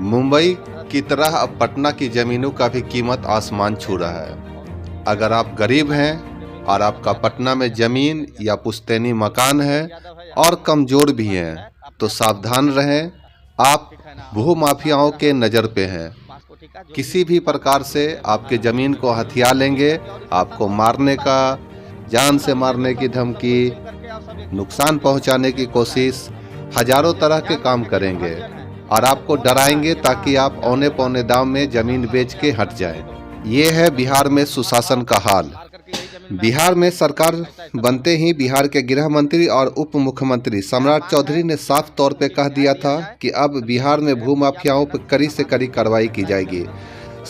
मुंबई की तरह अब पटना की जमीनों का भी कीमत आसमान छू रहा है। अगर आप गरीब हैं और आपका पटना में जमीन या पुश्तैनी मकान है और कमजोर भी हैं, तो सावधान रहें। आप भू माफियाओं के नज़र पे हैं। किसी भी प्रकार से आपके जमीन को हथिया लेंगे। आपको मारने का, जान से मारने की धमकी, नुकसान पहुंचाने की कोशिश, हजारों तरह के काम करेंगे और आपको डराएंगे ताकि आप औने पौने दाम में जमीन बेच के हट जाएं। ये है बिहार में सुशासन का हाल। बिहार में सरकार बनते ही बिहार के गृह मंत्री और उप मुख्यमंत्री सम्राट चौधरी ने साफ तौर पे कह दिया था कि अब बिहार में भूमाफियाओं पर कड़ी से कड़ी कार्रवाई की जाएगी।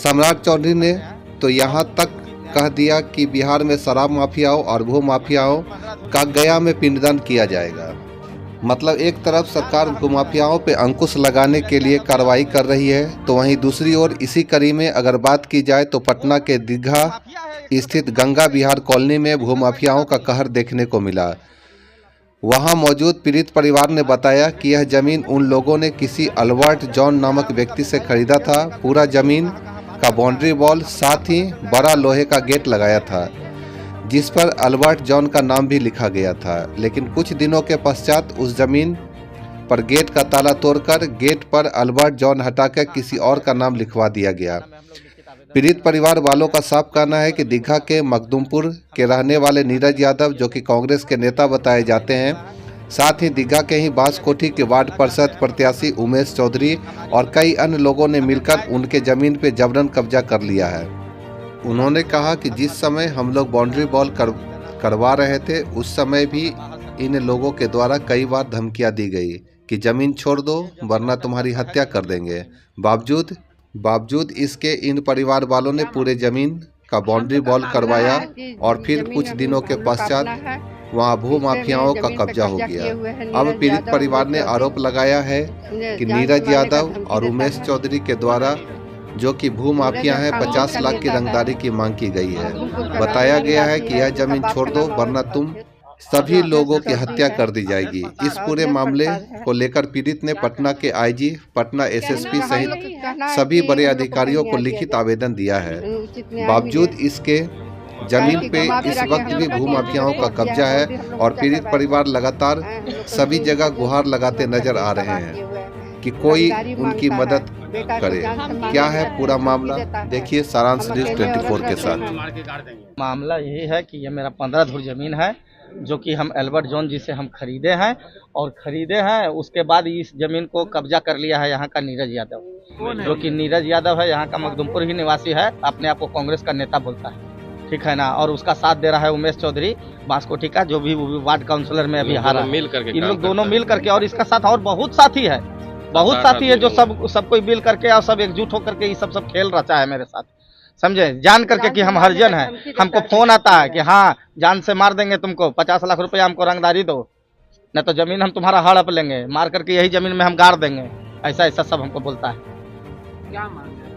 सम्राट चौधरी ने तो यहाँ तक कह दिया कि बिहार में शराब माफियाओं और भू माफियाओं का गया में पिंडदान किया जाएगा। मतलब एक तरफ सरकार भूमाफियाओं पे अंकुश लगाने के लिए कार्रवाई कर रही है, तो वहीं दूसरी ओर इसी कड़ी में अगर बात की जाए तो पटना के दीघा स्थित गंगा विहार कॉलोनी में भूमाफियाओं का कहर देखने को मिला। वहां मौजूद पीड़ित परिवार ने बताया कि यह जमीन उन लोगों ने किसी अल्बर्ट जॉन नामक व्यक्ति से खरीदा था। पूरा जमीन का बाउंड्री वॉल, साथ ही बड़ा लोहे का गेट लगाया था जिस पर अल्बर्ट जॉन का नाम भी लिखा गया था। लेकिन कुछ दिनों के पश्चात उस जमीन पर गेट का ताला तोड़कर गेट पर अल्बर्ट जॉन हटाकर किसी और का नाम लिखवा दिया गया। पीड़ित परिवार वालों का साफ कहना है कि दीघा के मखदुमपुर के रहने वाले नीरज यादव, जो कि कांग्रेस के नेता बताए जाते हैं, साथ ही दीघा के ही बांसकोठी के वार्ड परिषद प्रत्याशी उमेश चौधरी और कई अन्य लोगों ने मिलकर उनके जमीन पर जबरन कब्जा कर लिया है। उन्होंने कहा कि जिस समय हम लोग बाउंड्री वॉल करवा रहे थे, उस समय भी इन लोगों के द्वारा कई बार धमकियां दी गई कि जमीन छोड़ दो वरना तुम्हारी हत्या कर देंगे। बावजूद इसके इन परिवार वालों ने पूरे जमीन का बाउंड्री वॉल करवाया और फिर कुछ दिनों के पश्चात वहां भू माफियाओं का कब्जा हो गया। अब पीड़ित परिवार ने आरोप लगाया है कि नीरज यादव और उमेश चौधरी के द्वारा, जो कि भू माफिया है, 50 लाख की रंगदारी की मांग की गई है। बताया गया है कि यह जमीन छोड़ दो वरना तुम सभी लोगों की हत्या कर दी जाएगी। इस पूरे मामले को लेकर पीड़ित ने पटना के आईजी, पटना एसएसपी सहित सभी बड़े अधिकारियों को लिखित आवेदन दिया है। बावजूद इसके जमीन पे इस वक्त भी भू माफियाओं का कब्जा है और पीड़ित परिवार लगातार सभी जगह गुहार लगाते नजर आ रहे हैं कि कोई उनकी मदद करे। क्या है पूरा मामला, देखिए सारांश न्यूज़ 24 के साथ। मामला यही है कि ये मेरा 15 धुर जमीन है, जो कि हम अल्बर्ट जॉन जी से हम खरीदे हैं। उसके बाद इस जमीन को कब्जा कर लिया है यहाँ का नीरज यादव, जो कि नीरज यादव है, यहाँ का मखदुमपुर ही निवासी है, अपने आप को कांग्रेस का नेता बोलता है, ठीक है ना। और उसका साथ दे रहा है उमेश चौधरी बांसकोठी का, जो भी वार्ड काउंसिलर में अभी हारा। इन लोग दोनों मिल करके, और इसका साथ और बहुत साथी है, जो सब कोई मिल करके और सब एकजुट होकर के ये सब खेल रचा है मेरे साथ, समझे, जान करके कि हम हरिजन हैं। हमको फोन आता है कि हाँ जान से मार देंगे तुमको, 50 लाख रुपया हमको रंगदारी दो, न तो जमीन हम तुम्हारा हड़प लेंगे, मार करके यही जमीन में हम गाड़ देंगे, ऐसा सब हमको बोलता है। क्या मांग है?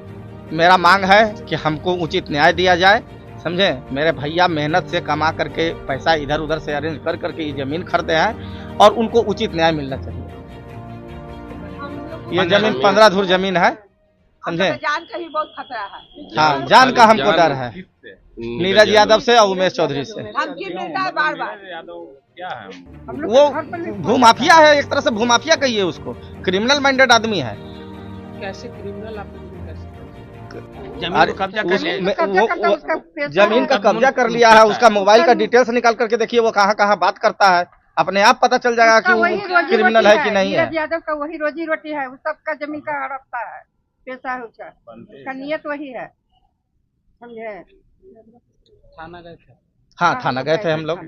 मेरा मांग है कि हमको उचित न्याय दिया जाए, समझे। मेरे भैया मेहनत से कमा करके पैसा इधर उधर से अरेंज कर करके ये जमीन खरीदे हैं और उनको उचित न्याय मिलना चाहिए। ये जमीन 15 धुर जमीन है, समझे। जान का ही बहुत खतरा है। हाँ, जान का हमको डर है, नीरज यादव से और उमेश चौधरी से। बार-बार क्या है, वो भूमाफिया है, एक तरह से भूमाफिया कहिए उसको, क्रिमिनल माइंडेड आदमी है। कैसे क्रिमिनल? आप जमीन का कब्जा कर लिया है, उसका मोबाइल का डिटेल्स निकाल करके देखिए वो कहाँ बात करता है, अपने आप पता चल जाएगा कि वो क्रिमिनल है कि नहीं है। यादव का वही रोजी रोटी है, उस सबका जमीन का हड़पता है, पैसा है उसका नियत वही है, समझे। थाना गए थे? हाँ, थाना गए थे हम लोग।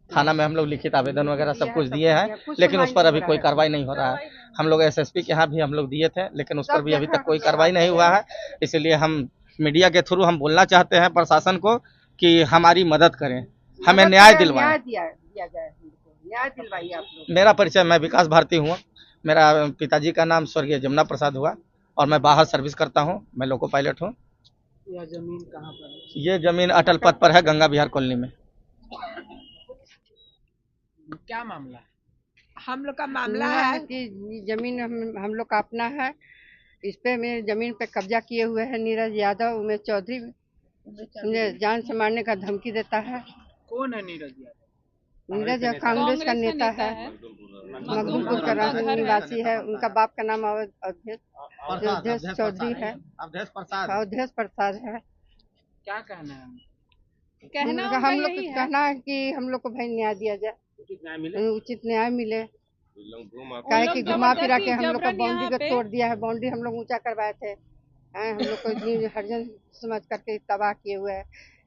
थाना में हम लोग लिखित आवेदन वगैरह सब कुछ दिए हैं, लेकिन उस पर अभी कोई कार्रवाई नहीं हो रहा है। हम लोग एसएसपी के यहाँ भी हम लोग दिए थे, लेकिन उस पर भी अभी तक कोई कार्रवाई नहीं हुआ है। इसलिए हम मीडिया के थ्रू हम बोलना चाहते हैं प्रशासन को कि हमारी मदद करें, हमें न्याय दिलवाएं। मेरा परिचय, मैं विकास भारती हूँ, मेरा पिताजी का नाम स्वर्गीय जमुना प्रसाद हुआ और मैं बाहर सर्विस करता हूँ, मैं लोको पायलट हूँ। यह जमीन कहाँ पर है? ये जमीन अटल पथ पर है, गंगा विहार कॉलोनी में। क्या मामला है? हम लोग का मामला है कि जमीन हम लोग का अपना है, इस पे मेरे जमीन पे कब्जा किए हुए हैं नीरज यादव। उमेश चौधरी मुझे जान से मारने का धमकी देता है। कौन है नीरज यादव? नीरज कांग्रेस का नेता है, मखदूमपुर का रहने निवासी है। उनका बाप का नाम अवधेश चौधरी है, अवधेश प्रसाद है। क्या कहना है? हम लोग को कहना है कि हम लोग को भाई न्याय दिया जाए, उचित न्याय मिले। काहे कि घुमा फिरा के हम लोग का बाउंड्री को तोड़ दिया है। बाउंड्री हम लोग ऊंचा करवाए थे, हम लोग को इतनी हरजन समझ करके तबाह किए हुए है।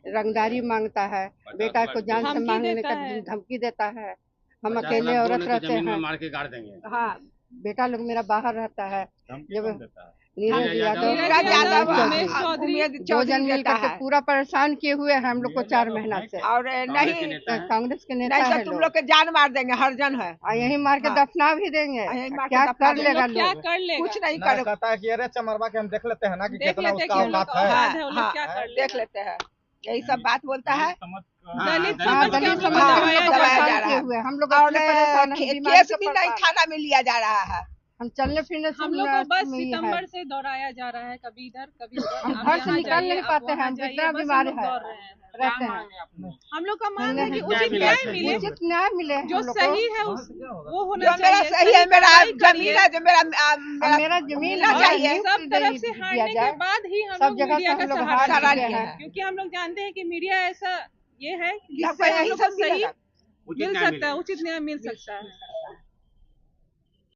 रंगदारी मांगता है, बेटा को जान से मांगने का धमकी देता है। हम अकेले औरत रहते हैं, मार के गाड़ देंगे। हाँ, बेटा लोग मेरा बाहर रहता है। जब नीरज यादव 2 जन मिल करके पूरा परेशान किए हुए हैं हम लोग को 4 महीना से। और नहीं कांग्रेस के नेता है, तुम लोग के जान मार देंगे, हरजन है, यही मार के दफना भी देंगे। क्या कर लेगा लोग? कुछ नहीं कर कहता है कि अरे चमरवा के हम देख लेते हैं ना कि कितना उसका औकात है, देख लेते हैं। यही सब बात बोलता है। दलित दबाया जा रहा है हम लोग, और केस भी नहीं थाना में लिया जा रहा है। हम चलने फिरने से हम लोग को बस सितंबर से दौड़ाया जा रहा है, कभी इधर कभी उधर। हम घर से निकल नहीं पाते हैं, हम कितना बीमार रहते हैं। हम लोग का मांग है कि उचित न्याय मिले, उचित न्याय मिले। जो सही है वो होना मेरा चाहिए। सही है, मेरा जमीन है, जो मेरा जमीन चाहिए। सब तरफ से हारने के बाद ही हम लोग मीडिया का सहारा लिए हैं, क्योंकि हम लोग जानते हैं कि मीडिया ऐसा ये है जिससे हम लोग को सही मिल सकता है, उचित न्याय मिल सकता है।